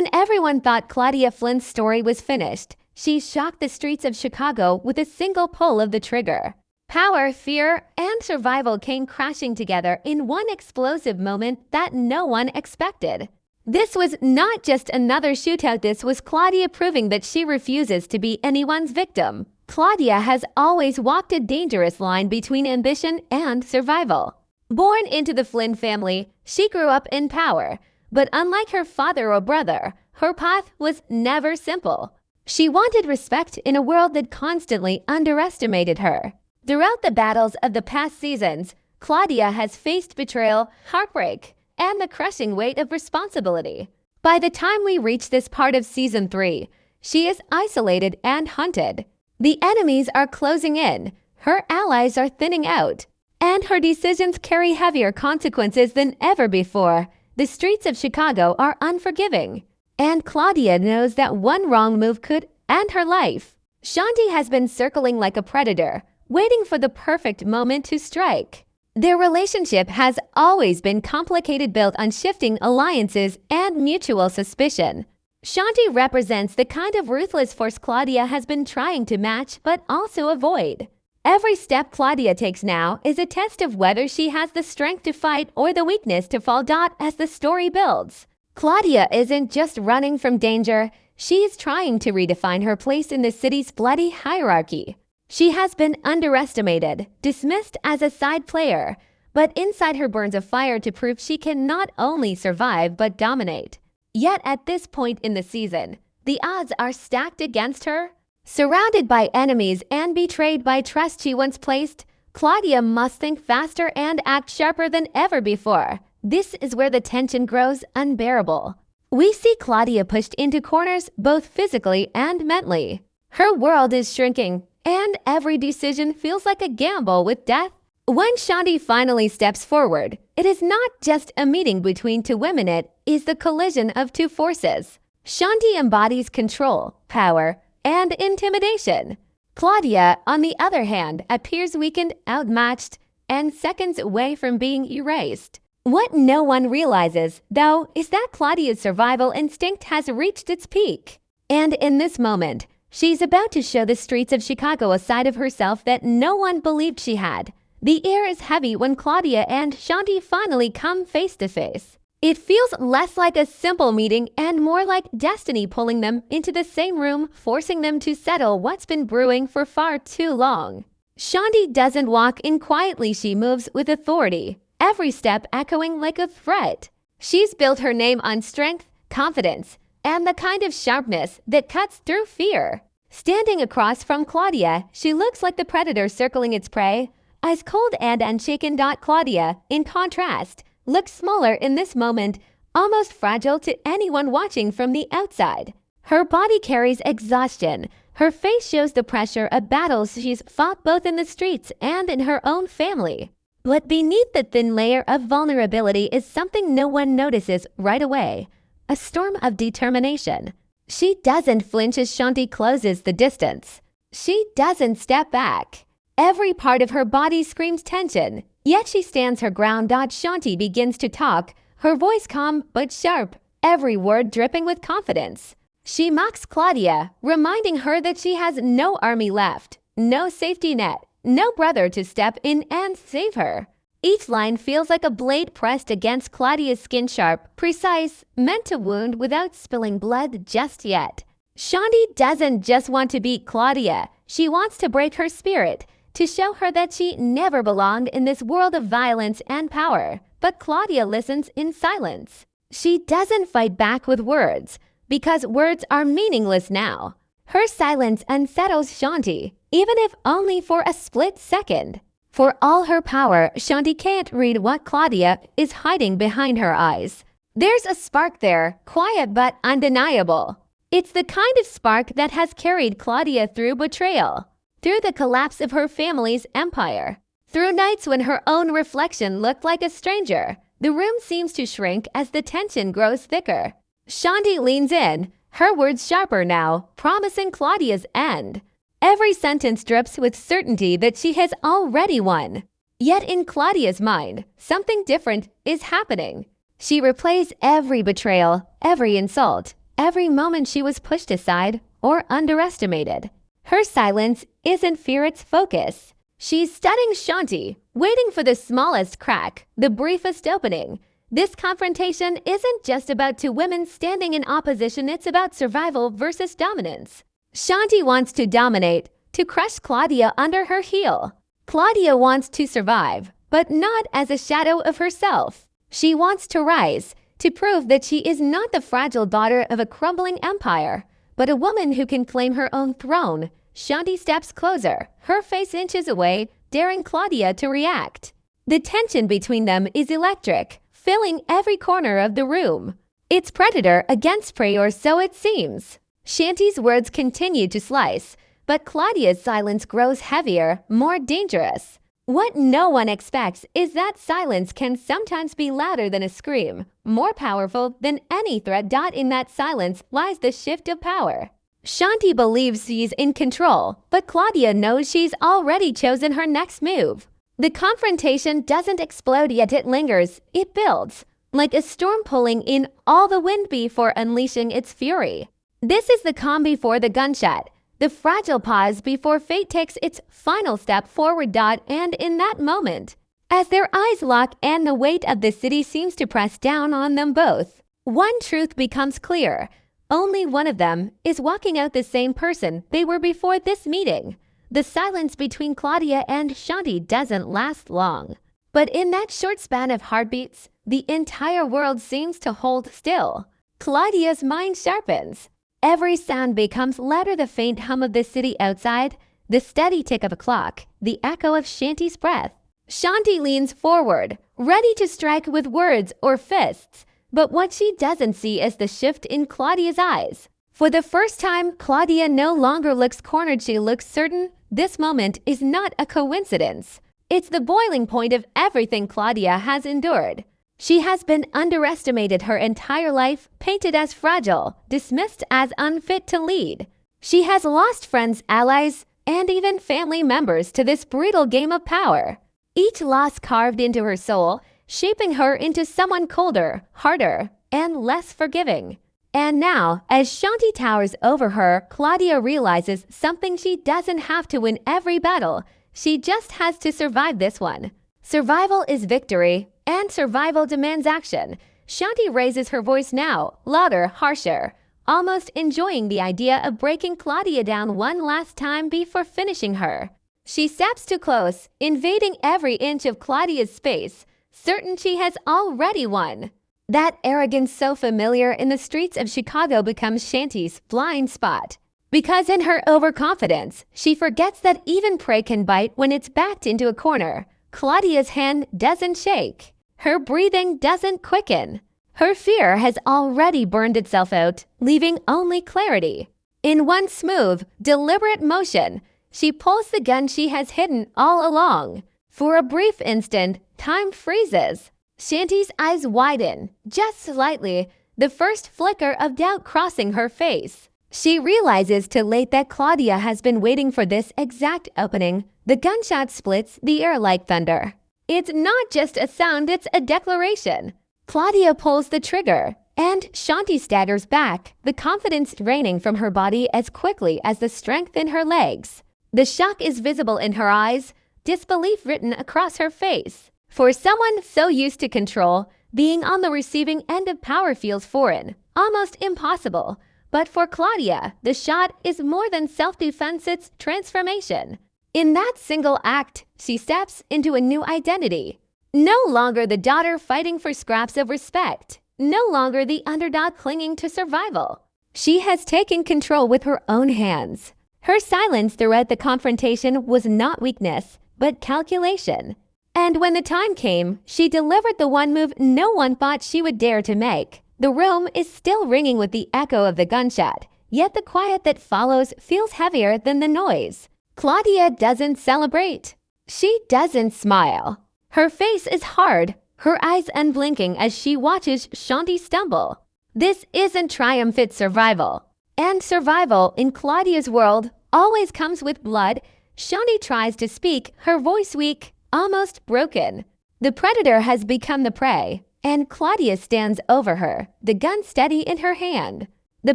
When everyone thought Claudia Flynn's story was finished, she shocked the streets of Chicago with a single pull of the trigger. Power, fear, and survival came crashing together in one explosive moment that no one expected. This was not just another shootout, this was Claudia proving that she refuses to be anyone's victim. Claudia has always walked a dangerous line between ambition and survival. Born into the Flynn family, she grew up in power, but unlike her father or brother, her path was never simple. She wanted respect in a world that constantly underestimated her. Throughout the battles of the past seasons, Claudia has faced betrayal, heartbreak, and the crushing weight of responsibility. By the time we reach this part of Season 3, she is isolated and hunted. The enemies are closing in, her allies are thinning out, and her decisions carry heavier consequences than ever before. The streets of Chicago are unforgiving, and Claudia knows that one wrong move could end her life. Shanti has been circling like a predator, waiting for the perfect moment to strike. Their relationship has always been complicated, built on shifting alliances and mutual suspicion. Shanti represents the kind of ruthless force Claudia has been trying to match but also avoid. Every step Claudia takes now is a test of whether she has the strength to fight or the weakness to fall. As the story builds, Claudia isn't just running from danger, she is trying to redefine her place in the city's bloody hierarchy. She has been underestimated, dismissed as a side player, but inside her burns a fire to prove she can not only survive but dominate. Yet at this point in the season, the odds are stacked against her. Surrounded by enemies and betrayed by trust she once placed, Claudia must think faster and act sharper than ever before. This is where the tension grows unbearable. We see Claudia pushed into corners both physically and mentally. Her world is shrinking, and every decision feels like a gamble with death. When Shanti finally steps forward, it is not just a meeting between two women, it is the collision of two forces. Shanti embodies control, power, and intimidation. Claudia, on the other hand, appears weakened, outmatched, and seconds away from being erased. What no one realizes, though, is that Claudia's survival instinct has reached its peak. And in this moment, she's about to show the streets of Chicago a side of herself that no one believed she had. The air is heavy when Claudia and Shanti finally come face to face. It feels less like a simple meeting and more like destiny pulling them into the same room, forcing them to settle what's been brewing for far too long. Shanti doesn't walk in quietly, she moves with authority, every step echoing like a threat. She's built her name on strength, confidence, and the kind of sharpness that cuts through fear. Standing across from Claudia, she looks like the predator circling its prey, eyes cold and unshaken. Claudia, in contrast, looks smaller in this moment, almost fragile to anyone watching from the outside. Her body carries exhaustion. Her face shows the pressure of battles she's fought both in the streets and in her own family. But beneath the thin layer of vulnerability is something no one notices right away. A storm of determination. She doesn't flinch as Shanti closes the distance. She doesn't step back. Every part of her body screams tension, yet she stands her ground. Shanti begins to talk, her voice calm but sharp, every word dripping with confidence. She mocks Claudia, reminding her that she has no army left, no safety net, no brother to step in and save her. Each line feels like a blade pressed against Claudia's skin, sharp, precise, meant to wound without spilling blood just yet. Shanti doesn't just want to beat Claudia, she wants to break her spirit, to show her that she never belonged in this world of violence and power. But Claudia listens in silence. She doesn't fight back with words, because words are meaningless now. Her silence unsettles Shanti, even if only for a split second. For all her power, Shanti can't read what Claudia is hiding behind her eyes. There's a spark there, quiet but undeniable. It's the kind of spark that has carried Claudia through betrayal, through the collapse of her family's empire, through nights when her own reflection looked like a stranger. The room seems to shrink as the tension grows thicker. Shanti leans in, her words sharper now, promising Claudia's end. Every sentence drips with certainty that she has already won. Yet in Claudia's mind, something different is happening. She replays every betrayal, every insult, every moment she was pushed aside or underestimated. Her silence isn't fear, it's focus. She's studying Shanti, waiting for the smallest crack, the briefest opening. This confrontation isn't just about two women standing in opposition, it's about survival versus dominance. Shanti wants to dominate, to crush Claudia under her heel. Claudia wants to survive, but not as a shadow of herself. She wants to rise, to prove that she is not the fragile daughter of a crumbling empire, but a woman who can claim her own throne. Shanti steps closer, her face inches away, daring Claudia to react. The tension between them is electric, filling every corner of the room. It's predator against prey, or so it seems. Shanti's words continue to slice, but Claudia's silence grows heavier, more dangerous. What no one expects is that silence can sometimes be louder than a scream, more powerful than any threat. In that silence lies the shift of power. Shanti believes she's in control, but Claudia knows she's already chosen her next move. The confrontation doesn't explode yet, it lingers, it builds, like a storm pulling in all the wind before unleashing its fury. This is the calm before the gunshot, the fragile pause before fate takes its final step forward. And in that moment, as their eyes lock and the weight of the city seems to press down on them both, one truth becomes clear. Only one of them is walking out the same person they were before this meeting. The silence between Claudia and Shanti doesn't last long. But in that short span of heartbeats, the entire world seems to hold still. Claudia's mind sharpens. Every sound becomes louder, the faint hum of the city outside, the steady tick of a clock, the echo of Shanti's breath. Shanti leans forward, ready to strike with words or fists, but what she doesn't see is the shift in Claudia's eyes. For the first time, Claudia no longer looks cornered, she looks certain. This moment is not a coincidence. It's the boiling point of everything Claudia has endured. She has been underestimated her entire life, painted as fragile, dismissed as unfit to lead. She has lost friends, allies, and even family members to this brutal game of power. Each loss carved into her soul, shaping her into someone colder, harder, and less forgiving. And now, as Shanti towers over her, Claudia realizes something: she doesn't have to win every battle. She just has to survive this one. Survival is victory, and survival demands action. Shanti raises her voice now, louder, harsher, almost enjoying the idea of breaking Claudia down one last time before finishing her. She steps too close, invading every inch of Claudia's space, certain she has already won. That arrogance so familiar in the streets of Chicago becomes Shanti's blind spot. Because in her overconfidence, she forgets that even prey can bite when it's backed into a corner. Claudia's hand doesn't shake. Her breathing doesn't quicken. Her fear has already burned itself out, leaving only clarity. In one smooth, deliberate motion, she pulls the gun she has hidden all along. For a brief instant, time freezes. Shanti's eyes widen, just slightly, the first flicker of doubt crossing her face. She realizes too late that Claudia has been waiting for this exact opening. The gunshot splits the air like thunder. It's not just a sound, it's a declaration. Claudia pulls the trigger, and Shanti staggers back, the confidence draining from her body as quickly as the strength in her legs. The shock is visible in her eyes, disbelief written across her face. For someone so used to control, being on the receiving end of power feels foreign, almost impossible. But for Claudia, the shot is more than self-defense, it's transformation. In that single act, she steps into a new identity. No longer the daughter fighting for scraps of respect. No longer the underdog clinging to survival. She has taken control with her own hands. Her silence throughout the confrontation was not weakness, but calculation. And when the time came, she delivered the one move no one thought she would dare to make. The room is still ringing with the echo of the gunshot, yet the quiet that follows feels heavier than the noise. Claudia doesn't celebrate. She doesn't smile. Her face is hard, her eyes unblinking as she watches Shanti stumble. This isn't triumph, it's survival. And survival in Claudia's world always comes with blood. Shanti tries to speak, her voice weak, almost broken. The predator has become the prey, and Claudia stands over her, the gun steady in her hand. The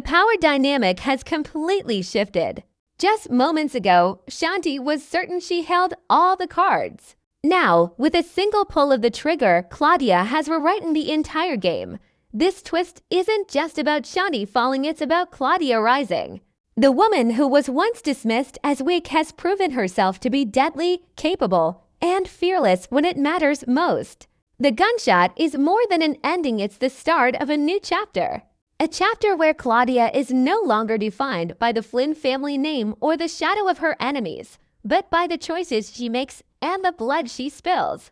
power dynamic has completely shifted. Just moments ago, Shanti was certain she held all the cards. Now, with a single pull of the trigger, Claudia has rewritten the entire game. This twist isn't just about Shanti falling, it's about Claudia rising. The woman who was once dismissed as weak has proven herself to be deadly, capable, and fearless when it matters most. The gunshot is more than an ending, it's the start of a new chapter. A chapter where Claudia is no longer defined by the Flynn family name or the shadow of her enemies, but by the choices she makes and the blood she spills.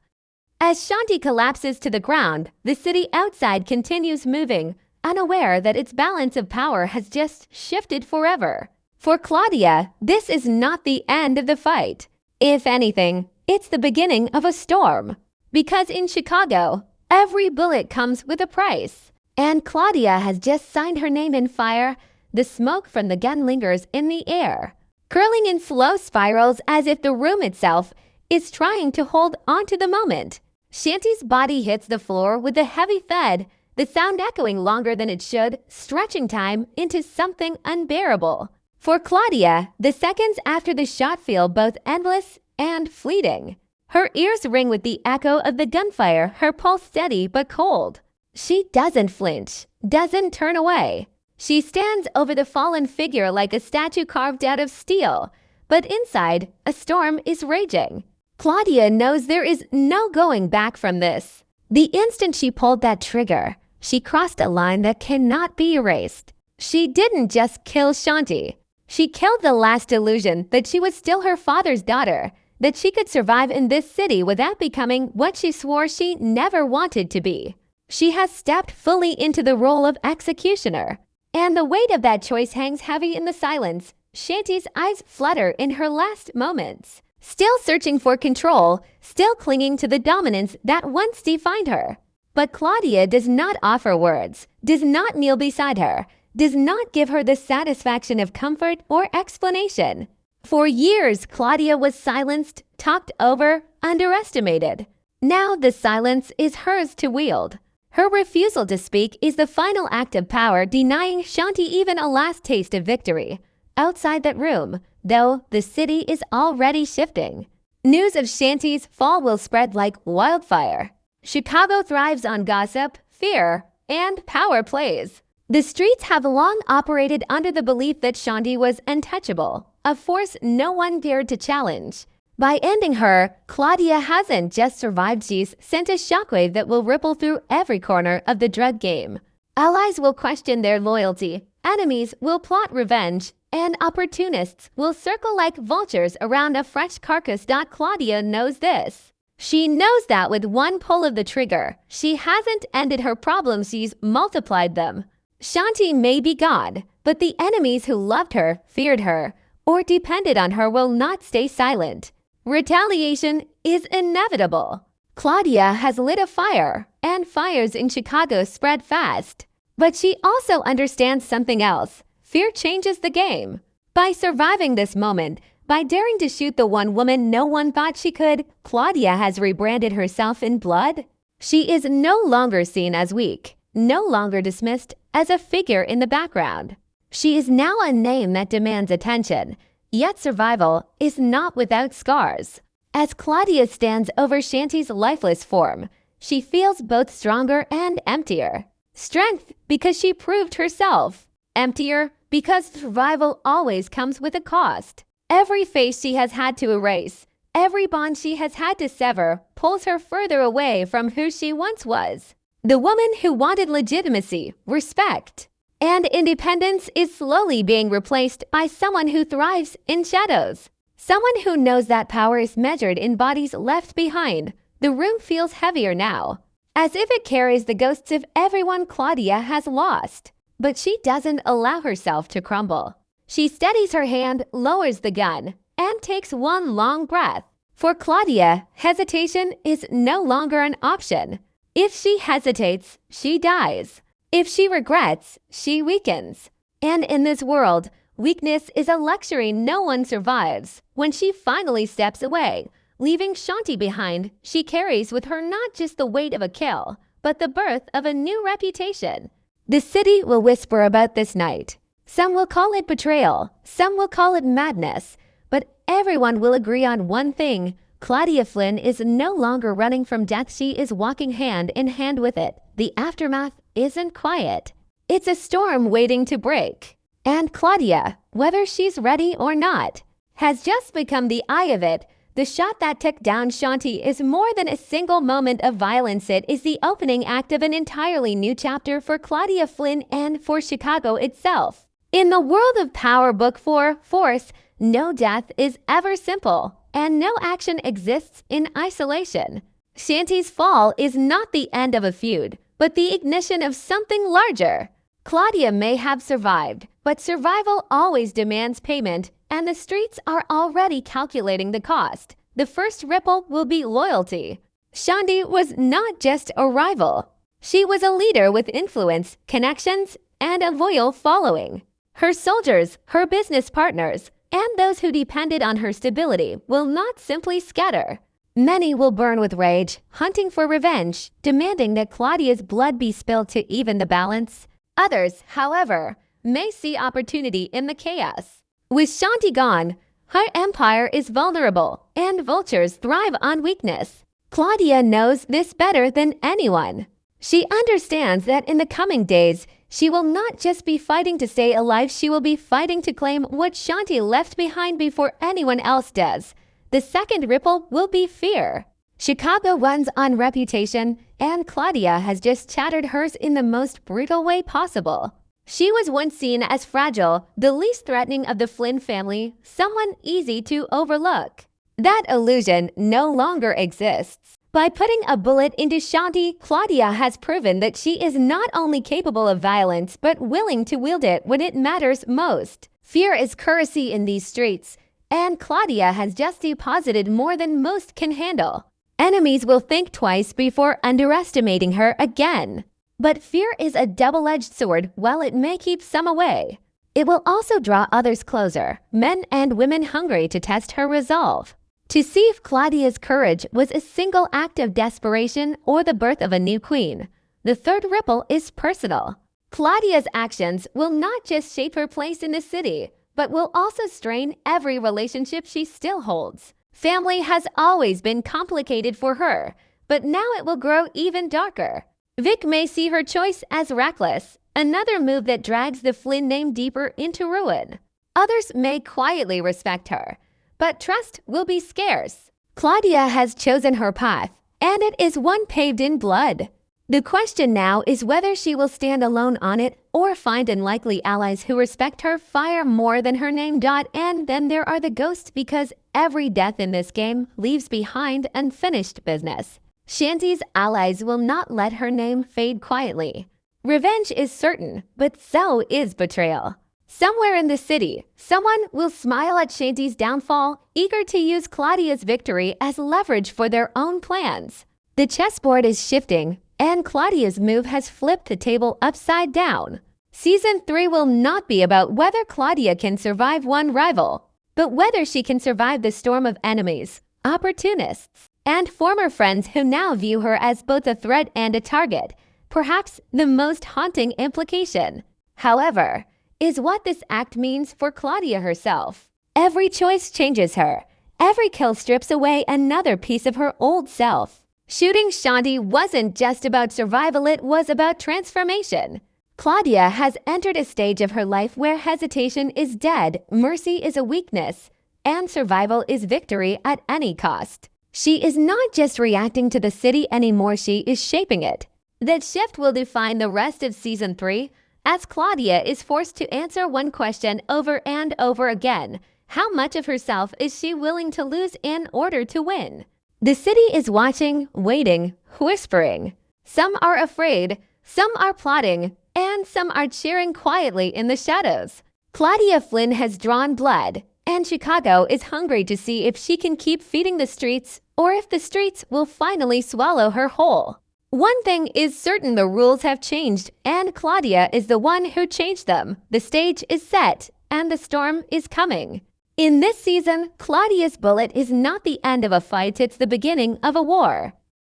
As Shanti collapses to the ground, the city outside continues moving, unaware that its balance of power has just shifted forever. For Claudia, this is not the end of the fight. If anything, it's the beginning of a storm. Because in Chicago, every bullet comes with a price. And Claudia has just signed her name in fire. The smoke from the gun lingers in the air, curling in slow spirals as if the room itself is trying to hold on to the moment. Shanti's body hits the floor with a heavy thud, the sound echoing longer than it should, stretching time into something unbearable. For Claudia, the seconds after the shot feel both endless and fleeting. Her ears ring with the echo of the gunfire, her pulse steady but cold. She doesn't flinch, doesn't turn away. She stands over the fallen figure like a statue carved out of steel. But inside, a storm is raging. Claudia knows there is no going back from this. The instant she pulled that trigger, she crossed a line that cannot be erased. She didn't just kill Shanti. She killed the last illusion that she was still her father's daughter, that she could survive in this city without becoming what she swore she never wanted to be. She has stepped fully into the role of executioner. And the weight of that choice hangs heavy in the silence. Shanti's eyes flutter in her last moments. Still searching for control, still clinging to the dominance that once defined her. But Claudia does not offer words, does not kneel beside her, does not give her the satisfaction of comfort or explanation. For years, Claudia was silenced, talked over, underestimated. Now the silence is hers to wield. Her refusal to speak is the final act of power, denying Shanti even a last taste of victory. Outside that room, though, the city is already shifting. News of Shanti's fall will spread like wildfire. Chicago thrives on gossip, fear, and power plays. The streets have long operated under the belief that Shanti was untouchable, a force no one dared to challenge. By ending her, Claudia hasn't just survived, she's sent a shockwave that will ripple through every corner of the drug game. Allies will question their loyalty, enemies will plot revenge, and opportunists will circle like vultures around a fresh carcass. Claudia knows this. She knows that with one pull of the trigger, she hasn't ended her problems, she's multiplied them. Shanti may be gone, but the enemies who loved her, feared her, or depended on her will not stay silent. Retaliation is inevitable. Claudia has lit a fire, and fires in Chicago spread fast. But she also understands something else. Fear changes the game. By surviving this moment, by daring to shoot the one woman no one thought she could, Claudia has rebranded herself in blood. She is no longer seen as weak, no longer dismissed as a figure in the background. She is now a name that demands attention. Yet survival is not without scars. As Claudia stands over Shanti's lifeless form, she feels both stronger and emptier. Strength because she proved herself. Emptier because survival always comes with a cost. Every face she has had to erase, every bond she has had to sever, pulls her further away from who she once was. The woman who wanted legitimacy, respect, and independence is slowly being replaced by someone who thrives in shadows. Someone who knows that power is measured in bodies left behind. The room feels heavier now, as if it carries the ghosts of everyone Claudia has lost. But she doesn't allow herself to crumble. She steadies her hand, lowers the gun, and takes one long breath. For Claudia, hesitation is no longer an option. If she hesitates, she dies. If she regrets, she weakens. And in this world, weakness is a luxury no one survives. When she finally steps away, leaving Shanti behind, she carries with her not just the weight of a kill, but the birth of a new reputation. The city will whisper about this night. Some will call it betrayal, some will call it madness, but everyone will agree on one thing. Claudia Flynn is no longer running from death, she is walking hand in hand with it. The aftermath isn't quiet. It's a storm waiting to break. And Claudia, whether she's ready or not, has just become the eye of it. The shot that took down Shanti is more than a single moment of violence. It is the opening act of an entirely new chapter for Claudia Flynn and for Chicago itself. In the world of Power Book 4, Force, no death is ever simple, and no action exists in isolation. Shanti's fall is not the end of a feud, but the ignition of something larger. Claudia may have survived, but survival always demands payment, and the streets are already calculating the cost. The first ripple will be loyalty. Shanti was not just a rival. She was a leader with influence, connections, and a loyal following. Her soldiers, her business partners, and those who depended on her stability will not simply scatter. Many will burn with rage, hunting for revenge, demanding that Claudia's blood be spilled to even the balance. Others, however, may see opportunity in the chaos. With Shanti gone, her empire is vulnerable, and vultures thrive on weakness. Claudia knows this better than anyone. She understands that in the coming days, she will not just be fighting to stay alive, she will be fighting to claim what Shanti left behind before anyone else does. The second ripple will be fear. Chicago runs on reputation, and Claudia has just shattered hers in the most brutal way possible. She was once seen as fragile, the least threatening of the Flynn family, someone easy to overlook. That illusion no longer exists. By putting a bullet into Shanti, Claudia has proven that she is not only capable of violence, but willing to wield it when it matters most. Fear is currency in these streets, and Claudia has just deposited more than most can handle. Enemies will think twice before underestimating her again. But fear is a double-edged sword. While it may keep some away, it will also draw others closer, men and women hungry to test her resolve. To see if Claudia's courage was a single act of desperation or the birth of a new queen. The third ripple is personal. Claudia's actions will not just shape her place in the city, but will also strain every relationship she still holds. Family has always been complicated for her, but now it will grow even darker. Vic may see her choice as reckless, another move that drags the Flynn name deeper into ruin. Others may quietly respect her, but trust will be scarce. Claudia has chosen her path, and it is one paved in blood. The question now is whether she will stand alone on it or find unlikely allies who respect her fire more than her name. And then there are the ghosts, because every death in this game leaves behind unfinished business. Shanti's allies will not let her name fade quietly. Revenge is certain, but so is betrayal. Somewhere in the city, someone will smile at Shanti's downfall, eager to use Claudia's victory as leverage for their own plans. The chessboard is shifting, and Claudia's move has flipped the table upside down. Season 3 will not be about whether Claudia can survive one rival, but whether she can survive the storm of enemies, opportunists, and former friends who now view her as both a threat and a target. Perhaps the most haunting implication, however, is what this act means for Claudia herself. Every choice changes her. Every kill strips away another piece of her old self. Shooting Shanti wasn't just about survival, it was about transformation. Claudia has entered a stage of her life where hesitation is dead, mercy is a weakness, and survival is victory at any cost. She is not just reacting to the city anymore, she is shaping it. That shift will define the rest of Season 3, as Claudia is forced to answer one question over and over again. How much of herself is she willing to lose in order to win? The city is watching, waiting, whispering. Some are afraid, some are plotting, and some are cheering quietly in the shadows. Claudia Flynn has drawn blood, and Chicago is hungry to see if she can keep feeding the streets or if the streets will finally swallow her whole. One thing is certain, the rules have changed, and Claudia is the one who changed them. The stage is set, and the storm is coming. In this season, Claudia's bullet is not the end of a fight, it's the beginning of a war.